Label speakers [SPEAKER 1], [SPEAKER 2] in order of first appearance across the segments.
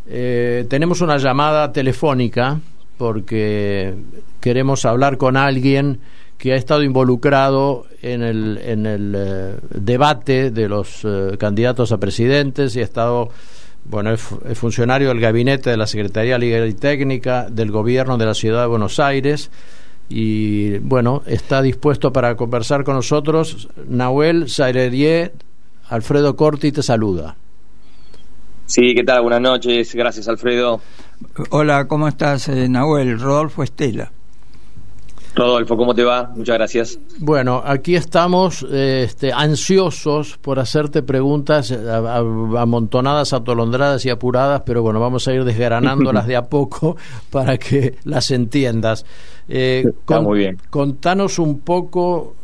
[SPEAKER 1] Tenemos una llamada telefónica porque queremos hablar con alguien que ha estado involucrado en el debate de los candidatos a presidentes y ha estado, bueno, es funcionario del gabinete de la Secretaría Legal y Técnica del Gobierno de la Ciudad de Buenos Aires y, bueno, está dispuesto para conversar con nosotros. Nahuel Saileriet, Alfredo Corti te saluda.
[SPEAKER 2] Sí, ¿qué tal? Buenas noches. Gracias, Alfredo.
[SPEAKER 3] Hola, ¿cómo estás, Nahuel? Rodolfo Estela.
[SPEAKER 2] Rodolfo, ¿cómo te va? Muchas gracias.
[SPEAKER 1] Bueno, aquí estamos ansiosos por hacerte preguntas amontonadas, atolondradas y apuradas, pero bueno, vamos a ir desgranándolas de a poco para que las entiendas.
[SPEAKER 2] Muy bien.
[SPEAKER 1] Contanos un poco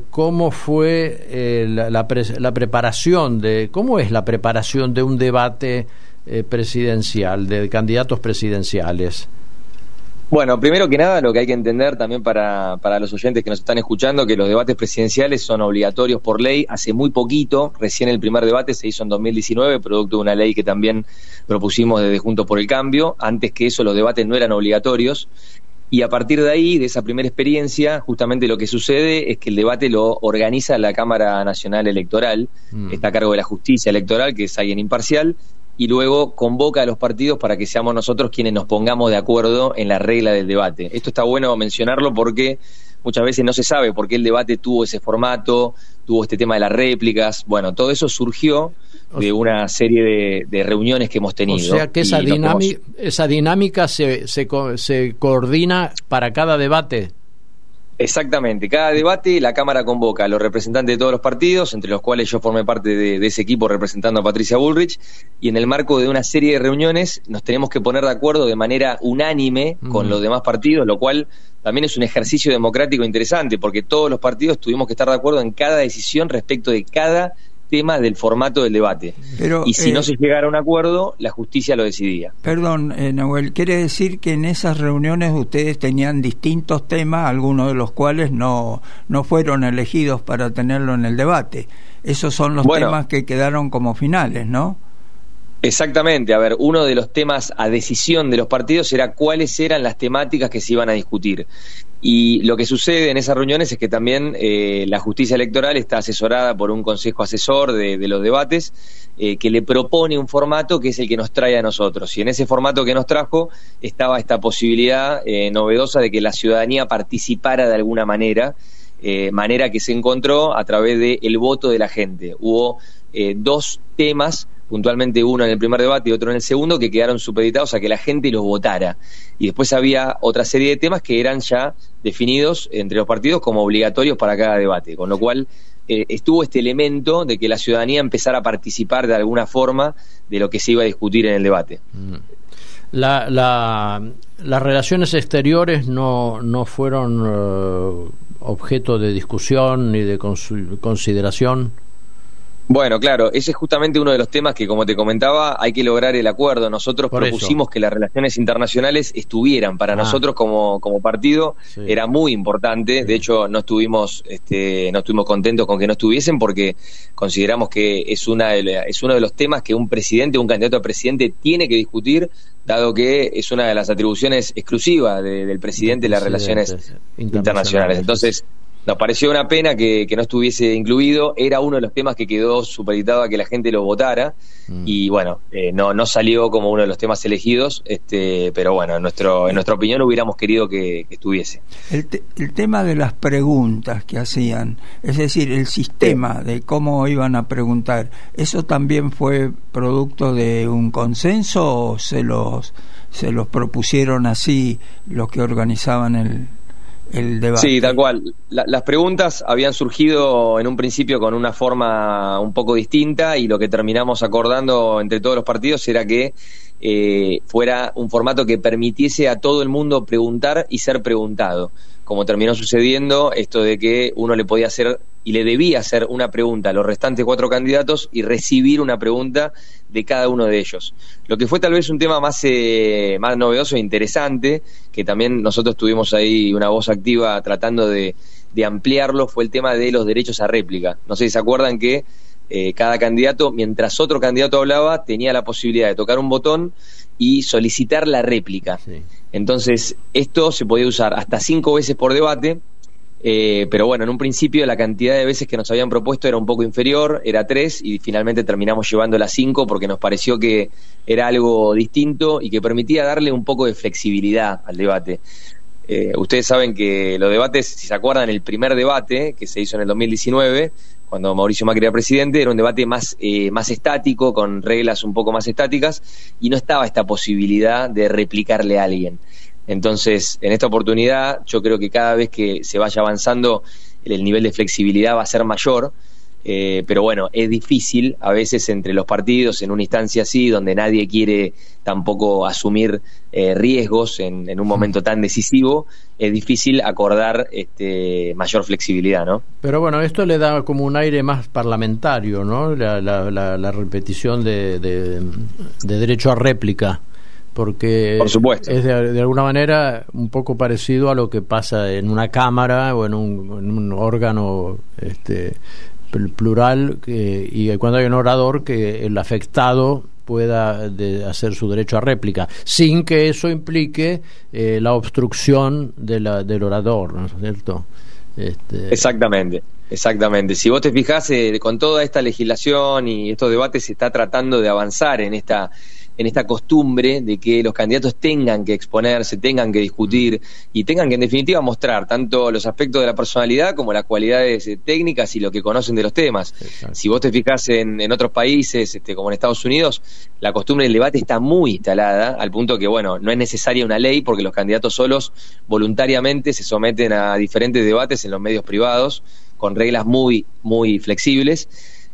[SPEAKER 1] cómo fue la preparación cómo es la preparación de un debate presidencial, de candidatos presidenciales.
[SPEAKER 2] Bueno, primero que nada, lo que hay que entender también para los oyentes que nos están escuchando, que los debates presidenciales son obligatorios por ley. Hace muy poquito, recién el primer debate se hizo en 2019, producto de una ley que también propusimos desde Juntos por el Cambio. Antes que eso, los debates no eran obligatorios. Y a partir de ahí, de esa primera experiencia, justamente lo que sucede es que el debate lo organiza la Cámara Nacional Electoral, está a cargo de la Justicia Electoral, que es alguien imparcial, y luego convoca a los partidos para que seamos nosotros quienes nos pongamos de acuerdo en la regla del debate. Esto está bueno mencionarlo porque muchas veces no se sabe por qué el debate tuvo ese formato, tuvo este tema de las réplicas. Bueno, todo eso surgió de una serie de reuniones que hemos tenido.
[SPEAKER 1] O sea que esa dinámica se coordina para cada debate.
[SPEAKER 2] Exactamente, cada debate la Cámara convoca a los representantes de todos los partidos, entre los cuales yo formé parte de ese equipo representando a Patricia Bullrich, y en el marco de una serie de reuniones nos tenemos que poner de acuerdo de manera unánime con los demás partidos, lo cual también es un ejercicio democrático interesante, porque todos los partidos tuvimos que estar de acuerdo en cada decisión respecto de cada tema del formato del debate. Pero, y si no se llegara a un acuerdo, la justicia lo decidía.
[SPEAKER 3] Perdón, Nahuel, ¿quiere decir que en esas reuniones ustedes tenían distintos temas, algunos de los cuales no fueron elegidos para tenerlo en el debate? Esos son los temas que quedaron como finales, ¿no?
[SPEAKER 2] Exactamente. A ver, uno de los temas a decisión de los partidos era cuáles eran las temáticas que se iban a discutir. Y lo que sucede en esas reuniones es que también la justicia electoral está asesorada por un consejo asesor de los debates que le propone un formato que es el que nos trae a nosotros. Y en ese formato que nos trajo estaba esta posibilidad novedosa de que la ciudadanía participara de alguna manera que se encontró a través del voto de la gente. Hubo dos temas, puntualmente uno en el primer debate y otro en el segundo, que quedaron supeditados a que la gente los votara. Y después había otra serie de temas que eran ya definidos entre los partidos como obligatorios para cada debate, con lo cual estuvo este elemento de que la ciudadanía empezara a participar de alguna forma de lo que se iba a discutir en el debate.
[SPEAKER 1] Las relaciones exteriores no fueron objeto de discusión ni de consideración.
[SPEAKER 2] Bueno, claro, ese es justamente uno de los temas que, como te comentaba, hay que lograr el acuerdo. Nosotros propusimos que las relaciones internacionales estuvieran. Para nosotros como partido era muy importante. De hecho, no estuvimos contentos con que no estuviesen porque consideramos que es uno de los temas que un candidato a presidente tiene que discutir, dado que es una de las atribuciones exclusivas del presidente de las relaciones internacionales. Entonces, nos pareció una pena que no estuviese incluido. Era uno de los temas que quedó supeditado a que la gente lo votara y bueno, no salió como uno de los temas elegidos, pero bueno, en nuestra opinión hubiéramos querido que estuviese.
[SPEAKER 3] El tema de las preguntas que hacían, es decir, el sistema de cómo iban a preguntar, ¿eso también fue producto de un consenso o se los propusieron así los que organizaban el debate?
[SPEAKER 2] Sí, tal cual. Las preguntas habían surgido en un principio con una forma un poco distinta y lo que terminamos acordando entre todos los partidos era que fuera un formato que permitiese a todo el mundo preguntar y ser preguntado. Como terminó sucediendo, esto de que uno le podía hacer y le debía hacer una pregunta a los restantes 4 candidatos y recibir una pregunta de cada uno de ellos. Lo que fue tal vez un tema más novedoso e interesante, que también nosotros tuvimos ahí una voz activa tratando de ampliarlo, fue el tema de los derechos a réplica. No sé si se acuerdan que cada candidato, mientras otro candidato hablaba, tenía la posibilidad de tocar un botón y solicitar la réplica. Sí. Entonces, esto se podía usar hasta 5 veces por debate, pero bueno, en un principio la cantidad de veces que nos habían propuesto era un poco inferior, era 3, y finalmente terminamos llevándola a 5 porque nos pareció que era algo distinto y que permitía darle un poco de flexibilidad al debate. Ustedes saben que los debates, si se acuerdan, el primer debate que se hizo en el 2019, cuando Mauricio Macri era presidente, era un debate más estático, con reglas un poco más estáticas, y no estaba esta posibilidad de replicarle a alguien. Entonces, en esta oportunidad, yo creo que cada vez que se vaya avanzando, el nivel de flexibilidad va a ser mayor, pero bueno, es difícil a veces entre los partidos, en una instancia así, donde nadie quiere tampoco asumir riesgos en un momento tan decisivo, es difícil acordar mayor flexibilidad, ¿no? Pero bueno, esto le da como un aire más parlamentario, ¿no? La repetición de derecho a réplica, porque
[SPEAKER 1] por supuesto
[SPEAKER 2] es de alguna manera un poco parecido a lo que pasa en una cámara o en un órgano plural, y cuando hay un orador, que el afectado pueda hacer su derecho a réplica sin que eso implique la obstrucción del orador, ¿no es cierto? Exactamente. Si vos te fijás, con toda esta legislación y estos debates se está tratando de avanzar en esta costumbre de que los candidatos tengan que exponerse, tengan que discutir y tengan que en definitiva mostrar tanto los aspectos de la personalidad como las cualidades técnicas y lo que conocen de los temas. Exacto. Si vos te fijás en otros países, como en Estados Unidos, la costumbre del debate está muy instalada, al punto que, bueno, no es necesaria una ley porque los candidatos solos voluntariamente se someten a diferentes debates en los medios privados con reglas muy, muy flexibles.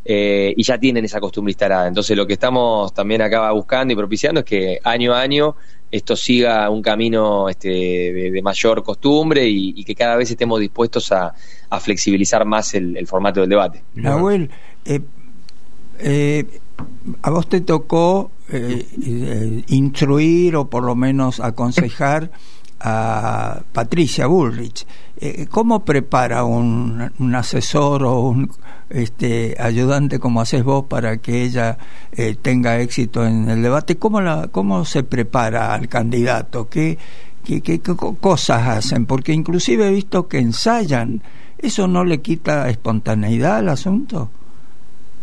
[SPEAKER 2] Y ya tienen esa costumbre instalada. Entonces lo que estamos también acá buscando y propiciando es que año a año esto siga un camino de mayor costumbre y que cada vez estemos dispuestos a flexibilizar más el formato del debate.
[SPEAKER 3] Nahuel, a vos te tocó instruir o por lo menos aconsejar a Patricia Bullrich. ¿Cómo prepara un asesor o un ayudante como haces vos para que ella tenga éxito en el debate? ¿Cómo se prepara al candidato? ¿Qué cosas hacen? Porque inclusive he visto que ensayan. ¿Eso no le quita espontaneidad al asunto?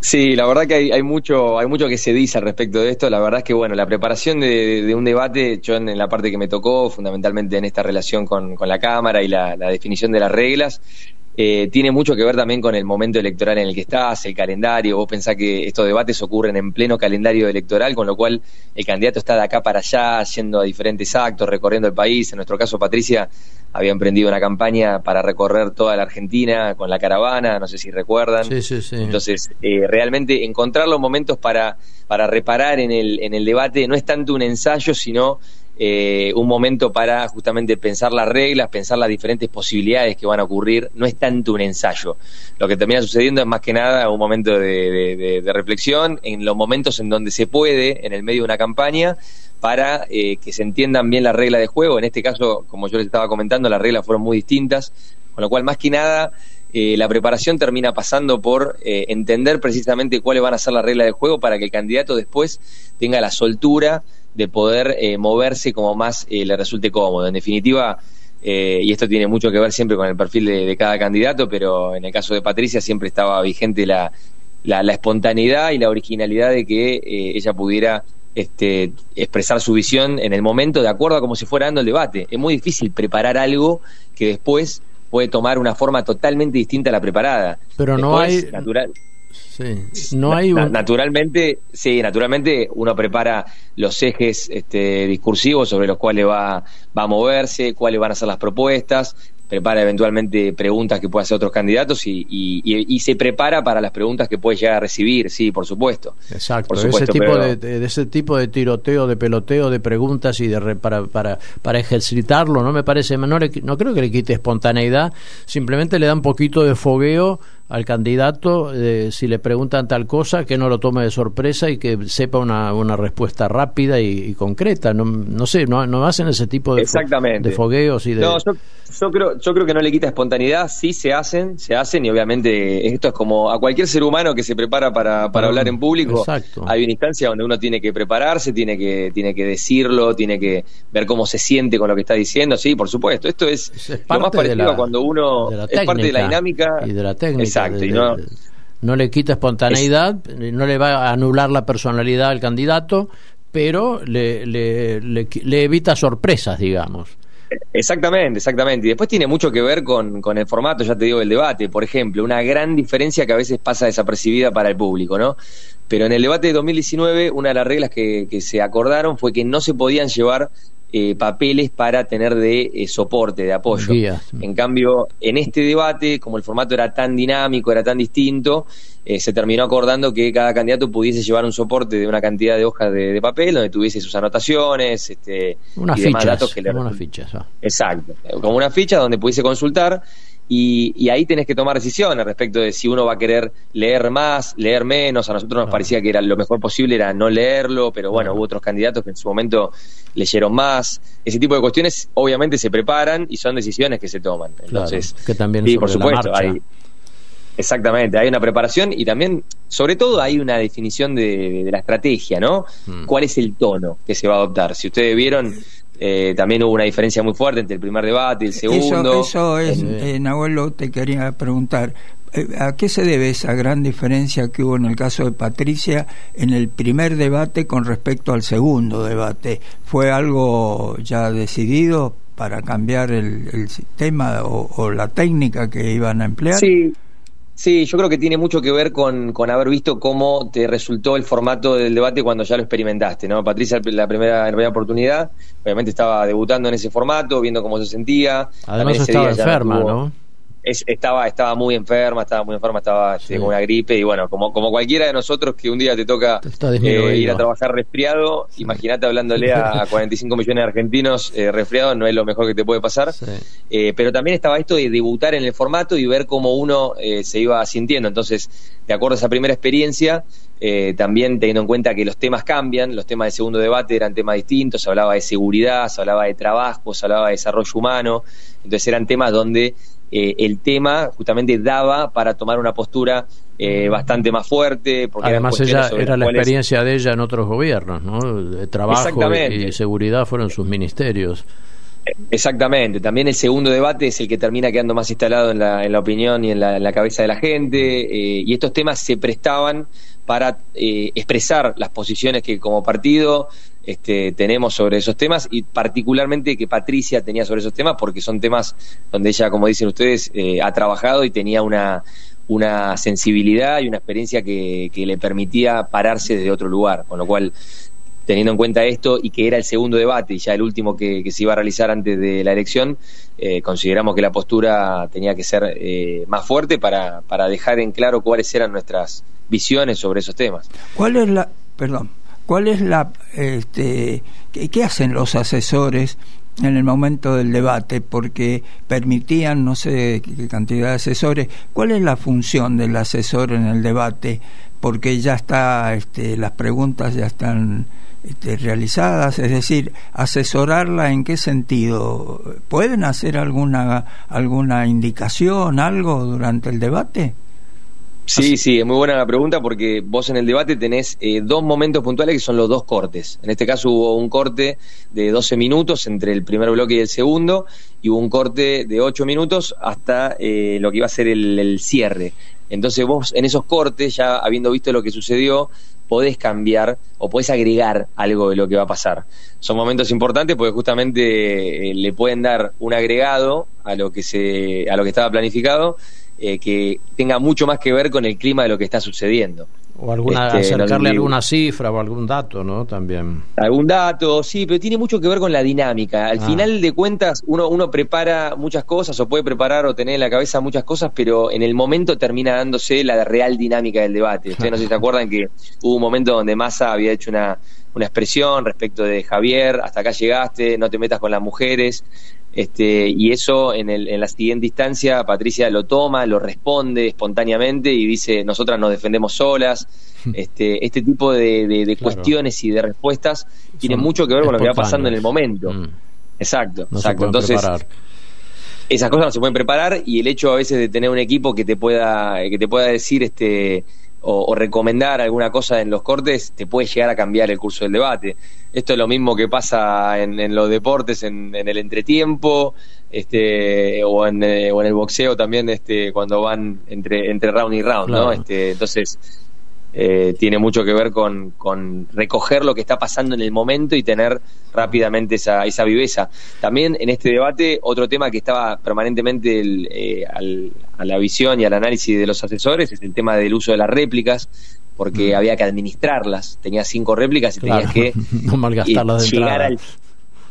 [SPEAKER 2] Sí, la verdad que hay mucho que se dice al respecto de esto. La verdad es que, bueno, la preparación de un debate, yo en la parte que me tocó, fundamentalmente en esta relación con la Cámara y la definición de las reglas, tiene mucho que ver también con el momento electoral en el que estás, el calendario. Vos pensás que estos debates ocurren en pleno calendario electoral, con lo cual el candidato está de acá para allá, yendo a diferentes actos, recorriendo el país. En nuestro caso, Patricia había emprendido una campaña para recorrer toda la Argentina con la caravana, no sé si recuerdan. Sí. Entonces, realmente encontrar los momentos para reparar en el debate no es tanto un ensayo, sino un momento para justamente pensar las reglas, pensar las diferentes posibilidades que van a ocurrir. No es tanto un ensayo. Lo que termina sucediendo es más que nada un momento de reflexión en los momentos en donde se puede, en el medio de una campaña, para que se entiendan bien las reglas de juego. En este caso, como yo les estaba comentando, las reglas fueron muy distintas, con lo cual más que nada la preparación termina pasando por entender precisamente cuáles van a ser las reglas de juego para que el candidato después tenga la soltura de poder moverse como más le resulte cómodo. En definitiva, y esto tiene mucho que ver siempre con el perfil de cada candidato, pero en el caso de Patricia siempre estaba vigente la espontaneidad y la originalidad de que ella pudiera expresar su visión en el momento de acuerdo a cómo se fuera dando el debate. Es muy difícil preparar algo que después puede tomar una forma totalmente distinta a la preparada. Pero no hay... Naturalmente uno prepara los ejes discursivos sobre los cuales va a moverse, cuáles van a ser las propuestas, prepara eventualmente preguntas que puede hacer otros candidatos y se prepara para las preguntas que puede llegar a recibir, sí, por supuesto. Exacto, por supuesto, ese tipo de tiroteo, de peloteo, de preguntas y para ejercitarlo, no me parece, no creo que le quite espontaneidad, simplemente le da un poquito de fogueo
[SPEAKER 1] al candidato, si le preguntan tal cosa, que no lo tome de sorpresa y que sepa una respuesta rápida y concreta. No sé, no hacen ese tipo de fogueos y de...
[SPEAKER 2] No, yo creo que no le quita espontaneidad. Sí se hacen y obviamente esto es como a cualquier ser humano que se prepara para hablar en público.
[SPEAKER 1] Exacto.
[SPEAKER 2] Hay una instancia donde uno tiene que prepararse, tiene que decirlo, tiene que ver cómo se siente con lo que está diciendo. Sí, por supuesto, esto es lo más parecido a cuando uno es parte de la dinámica
[SPEAKER 1] y de la técnica.
[SPEAKER 2] Exacto,
[SPEAKER 1] no le quita espontaneidad, no le va a anular la personalidad al candidato, pero le evita sorpresas, digamos.
[SPEAKER 2] Exactamente. Y después tiene mucho que ver con el formato, ya te digo, del debate. Por ejemplo, una gran diferencia que a veces pasa desapercibida para el público, ¿no? Pero en el debate de 2019, una de las reglas que se acordaron fue que no se podían llevar papeles para tener de soporte, de apoyo.
[SPEAKER 1] Guías.
[SPEAKER 2] En cambio, en este debate, como el formato era tan dinámico, era tan distinto, se terminó acordando que cada candidato pudiese llevar un soporte de una cantidad de hojas de papel donde tuviese sus anotaciones y demás datos que le...
[SPEAKER 1] Como unas fichas.
[SPEAKER 2] Exacto, como una ficha donde pudiese consultar. Y ahí tenés que tomar decisiones respecto de si uno va a querer leer más, leer menos. A nosotros nos parecía que era lo mejor posible era no leerlo, pero bueno, hubo otros candidatos que en su momento leyeron más. Ese tipo de cuestiones obviamente se preparan y son decisiones que se toman. Entonces,
[SPEAKER 1] claro, que también
[SPEAKER 2] sí, por supuesto, exactamente, hay una preparación y también, sobre todo, hay una definición de la estrategia, ¿no? ¿Cuál es el tono que se va a adoptar? Si ustedes vieron... también hubo una diferencia muy fuerte entre el primer debate y el segundo.
[SPEAKER 3] Eso es, Nahuel, te quería preguntar, ¿a qué se debe esa gran diferencia que hubo en el caso de Patricia en el primer debate con respecto al segundo debate? ¿Fue algo ya decidido para cambiar el sistema o la técnica que iban a emplear?
[SPEAKER 2] Sí, yo creo que tiene mucho que ver con haber visto cómo te resultó el formato del debate cuando ya lo experimentaste, ¿no? Patricia, en la primera oportunidad, obviamente estaba debutando en ese formato, viendo cómo se sentía.
[SPEAKER 1] Además estaba enferma, ¿no?
[SPEAKER 2] Estaba muy enferma, estaba con una gripe y bueno, como cualquiera de nosotros que un día te toca ir a trabajar resfriado, imagínate hablándole a 45 millones de argentinos resfriados, no es lo mejor que te puede pasar. Sí. Pero también estaba esto de debutar en el formato y ver cómo uno se iba sintiendo. Entonces, de acuerdo a esa primera experiencia, también teniendo en cuenta que los temas cambian, los temas del segundo debate eran temas distintos, se hablaba de seguridad, se hablaba de trabajo, se hablaba de desarrollo humano, entonces eran temas donde el tema justamente daba para tomar una postura bastante más fuerte. Porque
[SPEAKER 1] además era la experiencia de ella en otros gobiernos, ¿no? De trabajo y seguridad fueron sus ministerios.
[SPEAKER 2] Exactamente, también el segundo debate es el que termina quedando más instalado en la opinión y en la cabeza de la gente, y estos temas se prestaban para expresar las posiciones que como partido tenemos sobre esos temas, y particularmente que Patricia tenía sobre esos temas, porque son temas donde ella, como dicen ustedes, ha trabajado y tenía una sensibilidad y una experiencia que le permitía pararse desde otro lugar, con lo cual, teniendo en cuenta esto y que era el segundo debate y ya el último que se iba a realizar antes de la elección, consideramos que la postura tenía que ser más fuerte para dejar en claro cuáles eran nuestras visiones sobre esos temas.
[SPEAKER 3] ¿Cuál es la qué hacen los asesores en el momento del debate? Porque permitían, no sé qué cantidad de asesores. ¿Cuál es la función del asesor en el debate? Porque ya está, las preguntas ya están realizadas, es decir, asesorarla ¿en qué sentido? ¿Pueden hacer alguna indicación, algo durante el debate?
[SPEAKER 2] Sí, es muy buena la pregunta, porque vos en el debate tenés dos momentos puntuales que son los dos cortes. En este caso hubo un corte de 12 minutos entre el primer bloque y el segundo, y hubo un corte de 8 minutos hasta lo que iba a ser el cierre. Entonces vos en esos cortes, ya habiendo visto lo que sucedió, podés cambiar o podés agregar algo de lo que va a pasar. Son momentos importantes porque justamente le pueden dar un agregado a lo que estaba planificado, que tenga mucho más que ver con el clima de lo que está sucediendo.
[SPEAKER 1] O acercarle alguna cifra o algún dato, ¿no? También.
[SPEAKER 2] Algún dato, sí, pero tiene mucho que ver con la dinámica. Al final de cuentas, uno prepara muchas cosas, o puede preparar o tener en la cabeza muchas cosas, pero en el momento termina dándose la real dinámica del debate. Ustedes no sé si se acuerdan que hubo un momento donde Massa había hecho una expresión respecto de Javier, hasta acá llegaste, no te metas con las mujeres. y eso en la siguiente instancia Patricia lo toma, lo responde espontáneamente y dice: nosotras nos defendemos solas. Este tipo de cuestiones y de respuestas tiene mucho que ver con lo que va pasando en el momento. Exacto. Entonces, preparar. Esas cosas no se pueden preparar, y el hecho a veces de tener un equipo que te pueda decir o recomendar alguna cosa en los cortes te puede llegar a cambiar el curso del debate. Esto es lo mismo que pasa en los deportes, en el entretiempo, o en el boxeo también, cuando van entre round y round, claro. ¿No? Entonces tiene mucho que ver con recoger lo que está pasando en el momento y tener rápidamente esa viveza. También en este debate, otro tema que estaba permanentemente a la visión y al análisis de los asesores es el tema del uso de las réplicas, porque había que administrarlas. Tenías 5 réplicas y tenías que
[SPEAKER 1] no malgastarlas de entrada.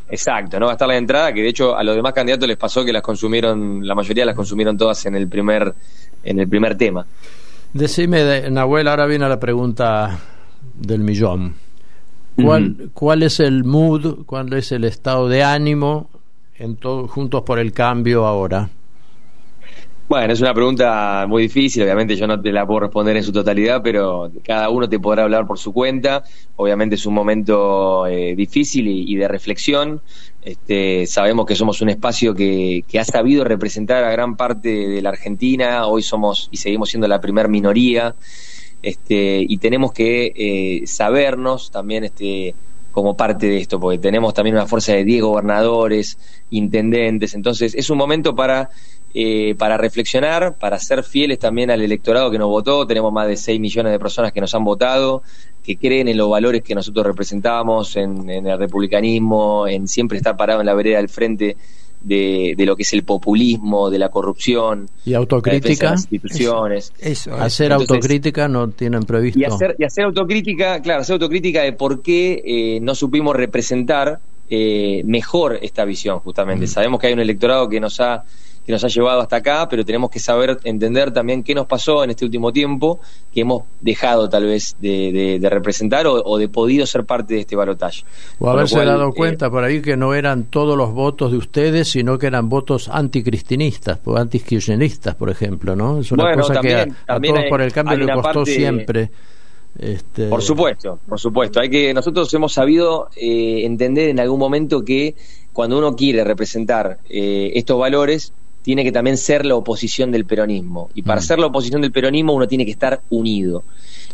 [SPEAKER 2] Exacto, no gastarlas de entrada, que de hecho a los demás candidatos les pasó que la mayoría las consumieron todas en el primer tema.
[SPEAKER 1] Decime, Nahuel, ahora viene la pregunta del millón. ¿Cuál es el mood, cuál es el estado de ánimo en Juntos por el Cambio ahora?
[SPEAKER 2] Bueno, es una pregunta muy difícil, obviamente yo no te la puedo responder en su totalidad, pero cada uno te podrá hablar por su cuenta. Obviamente es un momento difícil y de reflexión. Sabemos que somos un espacio que ha sabido representar a gran parte de la Argentina. Hoy somos y seguimos siendo la primer minoría, y tenemos que sabernos también como parte de esto, porque tenemos también una fuerza de 10 gobernadores, intendentes. Entonces es un momento para reflexionar, para ser fieles también al electorado que nos votó. Tenemos más de 6 millones de personas que nos han votado, que creen en los valores que nosotros representamos, en el republicanismo, en siempre estar parado en la vereda del frente de lo que es el populismo, de la corrupción.
[SPEAKER 1] ¿Y autocrítica?
[SPEAKER 2] De las instituciones.
[SPEAKER 3] Eso.
[SPEAKER 1] Hacer autocrítica no tienen previsto.
[SPEAKER 2] Y hacer autocrítica, claro, hacer autocrítica de por qué no supimos representar mejor esta visión, justamente. Sabemos que hay un electorado que nos ha llevado hasta acá, pero tenemos que saber entender también qué nos pasó en este último tiempo, que hemos dejado tal vez de representar o de podido ser parte de este balotaje.
[SPEAKER 1] O haberse dado cuenta por ahí que no eran todos los votos de ustedes, sino que eran votos anticristinistas, o antikirchneristas, por ejemplo, ¿no? Es una cosa también, que a Todos por el Cambio le costó siempre.
[SPEAKER 2] Por supuesto. Nosotros hemos sabido entender en algún momento que cuando uno quiere representar estos valores, tiene que también ser la oposición del peronismo. Y para ser la oposición del peronismo uno tiene que estar unido.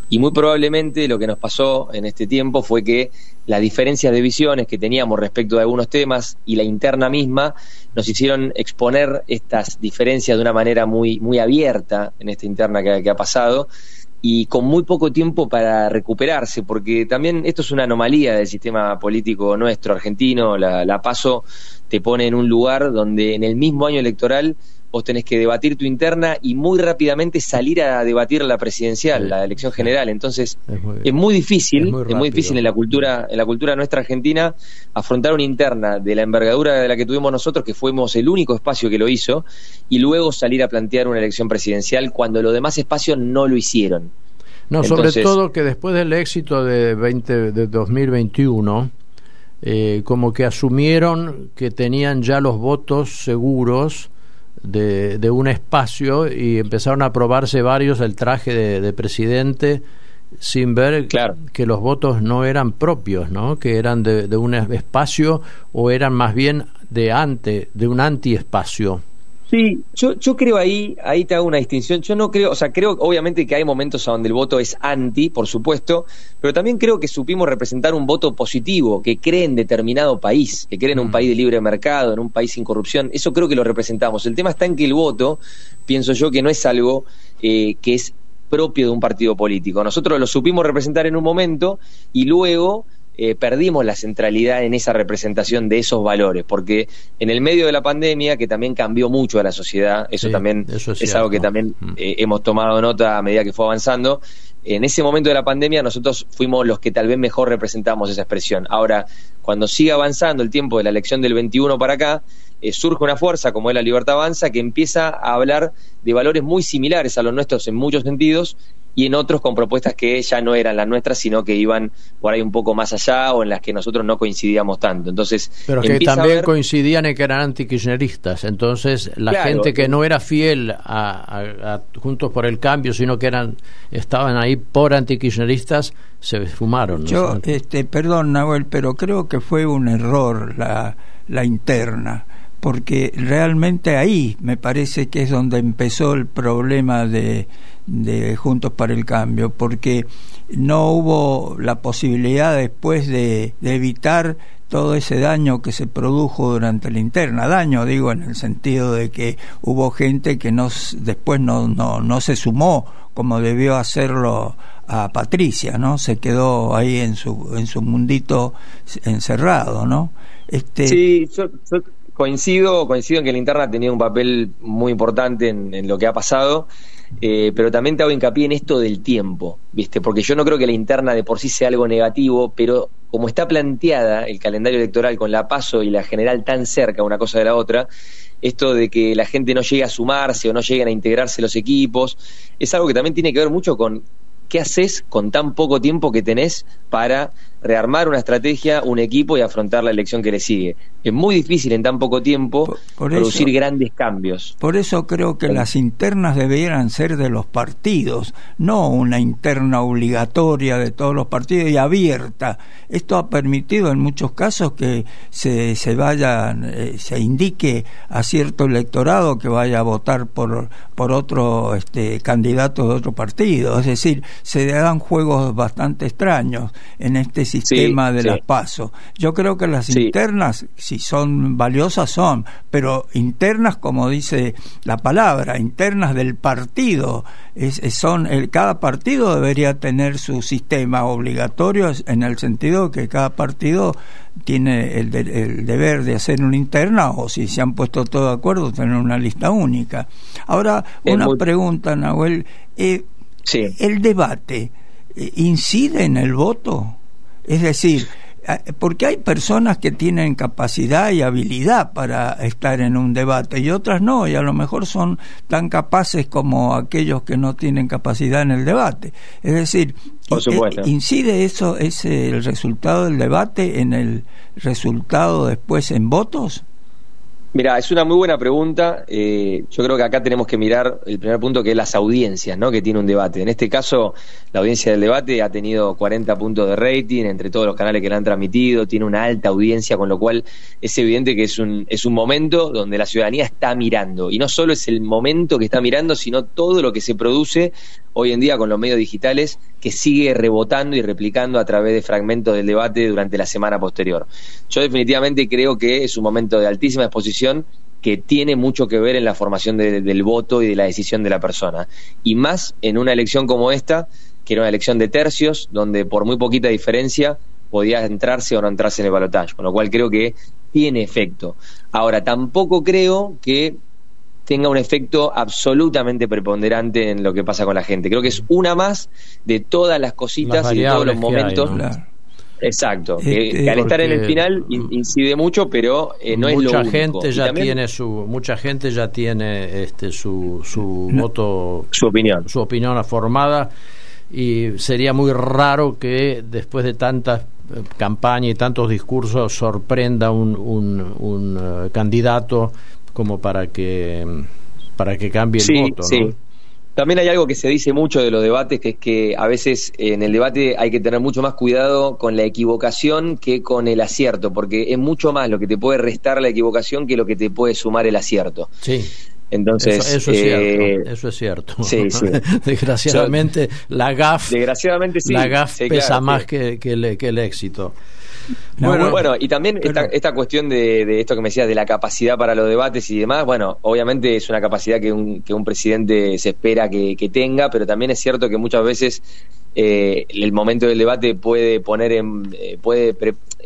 [SPEAKER 2] Y muy probablemente lo que nos pasó en este tiempo fue que las diferencias de visiones que teníamos respecto de algunos temas y la interna misma nos hicieron exponer estas diferencias de una manera muy, muy abierta en esta interna que ha pasado, y con muy poco tiempo para recuperarse, porque también esto es una anomalía del sistema político nuestro argentino. La PASO te pone en un lugar donde en el mismo año electoral vos tenés que debatir tu interna y muy rápidamente salir a debatir la presidencial, la elección general. Entonces es muy difícil en la cultura nuestra argentina afrontar una interna de la envergadura de la que tuvimos nosotros, que fuimos el único espacio que lo hizo, y luego salir a plantear una elección presidencial cuando los demás espacios no lo hicieron.
[SPEAKER 1] No, entonces, sobre todo que después del éxito de 2021, como que asumieron que tenían ya los votos seguros de un espacio, y empezaron a aprobarse varios el traje de presidente sin ver que los votos no eran propios, ¿no? Que eran de un espacio, o eran más bien de un antiespacio.
[SPEAKER 2] Sí, yo creo ahí te hago una distinción. Yo no creo, creo obviamente que hay momentos donde el voto es anti, por supuesto, pero también creo que supimos representar un voto positivo, que cree en determinado país, que cree en un país de libre mercado, en un país sin corrupción. Eso creo que lo representamos. El tema está en que el voto, pienso yo, que no es algo que es propio de un partido político. Nosotros lo supimos representar en un momento y luego perdimos la centralidad en esa representación de esos valores, porque en el medio de la pandemia, que también cambió mucho a la sociedad, eso es algo que también hemos tomado nota a medida que fue avanzando. En ese momento de la pandemia nosotros fuimos los que tal vez mejor representamos esa expresión. Ahora, cuando sigue avanzando el tiempo de la elección del 21 para acá, surge una fuerza como es la Libertad Avanza, que empieza a hablar de valores muy similares a los nuestros en muchos sentidos, y en otros con propuestas que ya no eran las nuestras, sino que iban por ahí un poco más allá o en las que nosotros no coincidíamos tanto. Entonces,
[SPEAKER 1] pero que también coincidían en que eran antikirchneristas. Entonces, la gente que no era fiel a Juntos por el Cambio, sino que estaban ahí por antikirchneristas, se fumaron, ¿no?
[SPEAKER 3] Yo, perdón, Nahuel, pero creo que fue un error la interna, porque realmente ahí me parece que es donde empezó el problema de Juntos para el Cambio, porque no hubo la posibilidad después de evitar todo ese daño que se produjo durante la interna. Daño, digo, en el sentido de que hubo gente que después no se sumó como debió hacerlo a Patricia, ¿no? Se quedó ahí en su mundito encerrado, ¿no?
[SPEAKER 2] Sí, yo coincido en que la interna ha tenido un papel muy importante en lo que ha pasado, pero también te hago hincapié en esto del tiempo, ¿viste? Porque yo no creo que la interna de por sí sea algo negativo, pero como está planteada el calendario electoral con la PASO y la general tan cerca una cosa de la otra, esto de que la gente no llegue a sumarse o no lleguen a integrarse los equipos, es algo que también tiene que ver mucho con qué haces con tan poco tiempo que tenés para rearmar una estrategia, un equipo y afrontar la elección que le sigue. Es muy difícil en tan poco tiempo producir grandes cambios.
[SPEAKER 3] Por eso creo que las internas debieran ser de los partidos, no una interna obligatoria de todos los partidos y abierta. Esto ha permitido en muchos casos que se indique a cierto electorado que vaya a votar por otro candidato de otro partido. Es decir, se dan juegos bastante extraños en este sistema de las PASO. Yo creo que las internas, si son valiosas, pero internas, como dice la palabra, internas del partido, cada partido debería tener su sistema obligatorio, en el sentido que cada partido tiene el deber de hacer una interna, o si se han puesto todos de acuerdo, tener una lista única. Ahora, pregunta, Nahuel, ¿el debate incide en el voto? Es decir, porque hay personas que tienen capacidad y habilidad para estar en un debate y otras no, y a lo mejor son tan capaces como aquellos que no tienen capacidad en el debate. Es decir, ¿incide el resultado del debate en el resultado después en votos?
[SPEAKER 2] Mira, es una muy buena pregunta. Yo creo que acá tenemos que mirar el primer punto, que es las audiencias, ¿no?, que tiene un debate. En este caso, la audiencia del debate ha tenido 40 puntos de rating entre todos los canales que la han transmitido, tiene una alta audiencia, con lo cual es evidente que es un momento donde la ciudadanía está mirando. Y no solo es el momento que está mirando, sino todo lo que se produce hoy en día con los medios digitales, que sigue rebotando y replicando a través de fragmentos del debate durante la semana posterior. Yo definitivamente creo que es un momento de altísima exposición que tiene mucho que ver en la formación del voto y de la decisión de la persona. Y más en una elección como esta, que era una elección de tercios, donde por muy poquita diferencia podía entrarse o no entrarse en el balotaje, con lo cual creo que tiene efecto. Ahora, tampoco creo que tenga un efecto absolutamente preponderante en lo que pasa con la gente. Creo que es una más de todas las cositas y de todos los momentos.
[SPEAKER 1] Claro.
[SPEAKER 2] Exacto, que al estar en el final incide mucho, pero no es lo único.
[SPEAKER 1] Mucha gente ya tiene su voto, su opinión formada, y sería muy raro que después de tantas campañas y tantos discursos sorprenda un candidato como para que cambie el voto, ¿no?
[SPEAKER 2] Sí. También hay algo que se dice mucho de los debates, que es que a veces en el debate hay que tener mucho más cuidado con la equivocación que con el acierto, porque es mucho más lo que te puede restar la equivocación que lo que te puede sumar el acierto.
[SPEAKER 1] Sí.
[SPEAKER 2] Entonces,
[SPEAKER 1] eso es cierto. Sí. Desgraciadamente, la gaf pesa más que el éxito.
[SPEAKER 2] Bueno, y también esta cuestión de esto que me decías, de la capacidad para los debates y demás, bueno, obviamente es una capacidad que un presidente se espera que tenga, pero también es cierto que muchas veces el momento del debate puede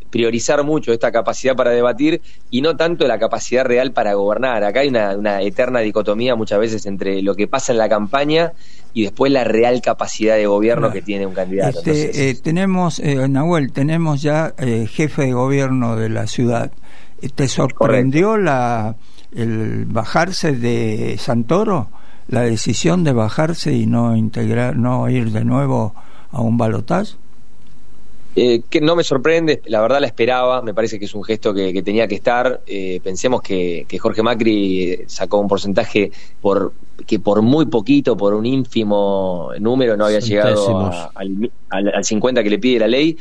[SPEAKER 2] priorizar mucho esta capacidad para debatir y no tanto la capacidad real para gobernar. Acá hay una eterna dicotomía muchas veces entre lo que pasa en la campaña y después la real capacidad de gobierno que tiene un candidato.
[SPEAKER 3] Tenemos, Nahuel, tenemos ya jefe de gobierno de la ciudad. ¿Te sorprendió el bajarse de Santoro? la decisión de bajarse y no ir de nuevo a un balotaje?
[SPEAKER 2] Que no me sorprende, la verdad la esperaba, me parece que es un gesto que tenía que estar. Pensemos que Jorge Macri sacó un porcentaje que por muy poquito, por un ínfimo número, no había llegado al 50 que le pide la ley,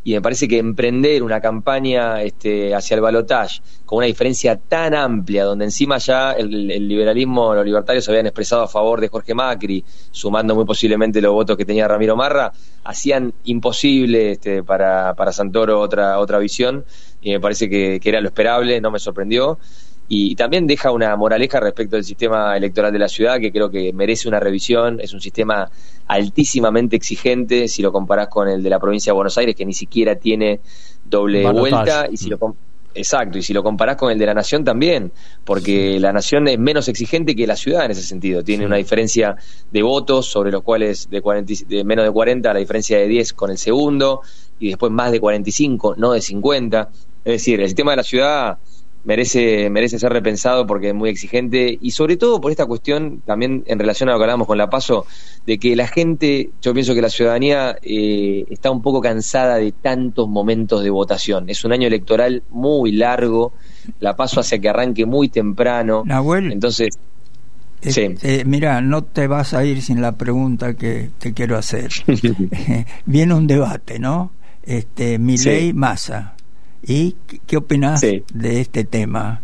[SPEAKER 2] y me parece que emprender una campaña hacia el balotaje con una diferencia tan amplia, donde encima ya el liberalismo, los libertarios habían expresado a favor de Jorge Macri, sumando muy posiblemente los votos que tenía Ramiro Marra, hacían imposible para Santoro otra visión, y me parece que era lo esperable, no me sorprendió. Y también deja una moraleja respecto del sistema electoral de la ciudad, que creo que merece una revisión. Es un sistema altísimamente exigente si lo comparás con el de la provincia de Buenos Aires, que ni siquiera tiene doble vuelta, y si lo comparás con el de la Nación también, porque la Nación es menos exigente que la ciudad en ese sentido. Tiene una diferencia de votos sobre los cuales de menos de 40, la diferencia de 10 con el segundo, y después más de 45, no de 50. Es decir, el sistema de la ciudad merece ser repensado porque es muy exigente, y sobre todo por esta cuestión también en relación a lo que hablábamos con la PASO, de que la gente, yo pienso que la ciudadanía está un poco cansada de tantos momentos de votación. Es un año electoral muy largo, la PASO hace que arranque muy temprano.
[SPEAKER 3] Nahuel,
[SPEAKER 2] entonces sí.
[SPEAKER 3] Mira, no te vas a ir sin la pregunta que te quiero hacer. Viene un debate, ¿no? Milei, Massa. ¿Y qué opinás de este tema?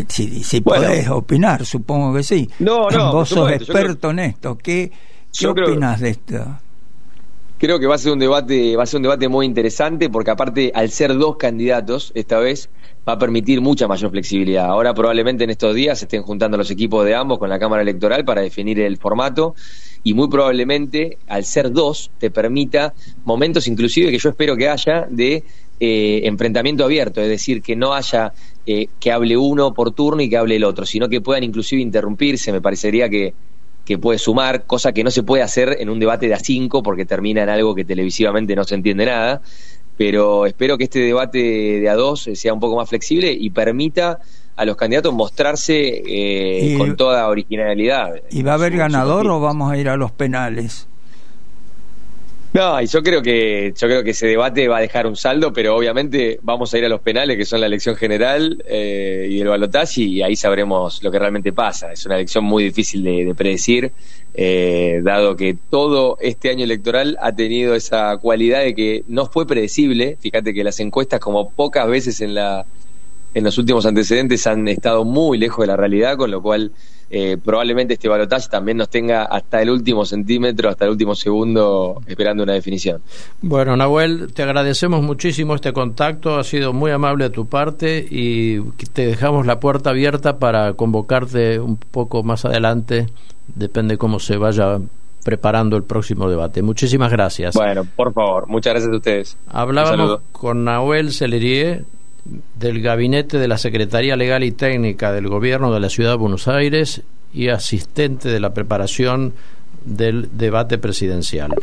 [SPEAKER 3] Si podés opinar, supongo que sí.
[SPEAKER 2] No,
[SPEAKER 3] vos sos experto en esto. ¿Qué opinás de esto?
[SPEAKER 2] Creo que va a ser un debate muy interesante, porque aparte, al ser dos candidatos esta vez, va a permitir mucha mayor flexibilidad. Ahora probablemente en estos días se estén juntando los equipos de ambos con la Cámara Electoral para definir el formato, y muy probablemente al ser dos te permita momentos, inclusive que yo espero que haya, de enfrentamiento abierto, es decir, que no haya que hable uno por turno y que hable el otro, sino que puedan inclusive interrumpirse. Me parecería que puede sumar, cosa que no se puede hacer en un debate de A5 porque termina en algo que televisivamente no se entiende nada. Pero espero que este debate de A2 sea un poco más flexible y permita a los candidatos mostrarse con toda originalidad.
[SPEAKER 3] ¿Y va a haber ganador o vamos a ir a los penales?
[SPEAKER 2] No, y yo creo que ese debate va a dejar un saldo, pero obviamente vamos a ir a los penales, que son la elección general y el balotaje, y ahí sabremos lo que realmente pasa. Es una elección muy difícil de predecir, dado que todo este año electoral ha tenido esa cualidad de que no fue predecible. Fíjate que las encuestas, como pocas veces en los últimos antecedentes, han estado muy lejos de la realidad, con lo cual probablemente este balotaje también nos tenga hasta el último centímetro, hasta el último segundo, esperando una definición.
[SPEAKER 1] Bueno, Nahuel, te agradecemos muchísimo este contacto, ha sido muy amable de tu parte, y te dejamos la puerta abierta para convocarte un poco más adelante, depende cómo se vaya preparando el próximo debate. Muchísimas gracias.
[SPEAKER 2] Bueno, por favor, muchas gracias a ustedes.
[SPEAKER 1] Hablábamos con Nahuel Sellerie, del Gabinete de la Secretaría Legal y Técnica del Gobierno de la Ciudad de Buenos Aires y asistente de la preparación del debate presidencial.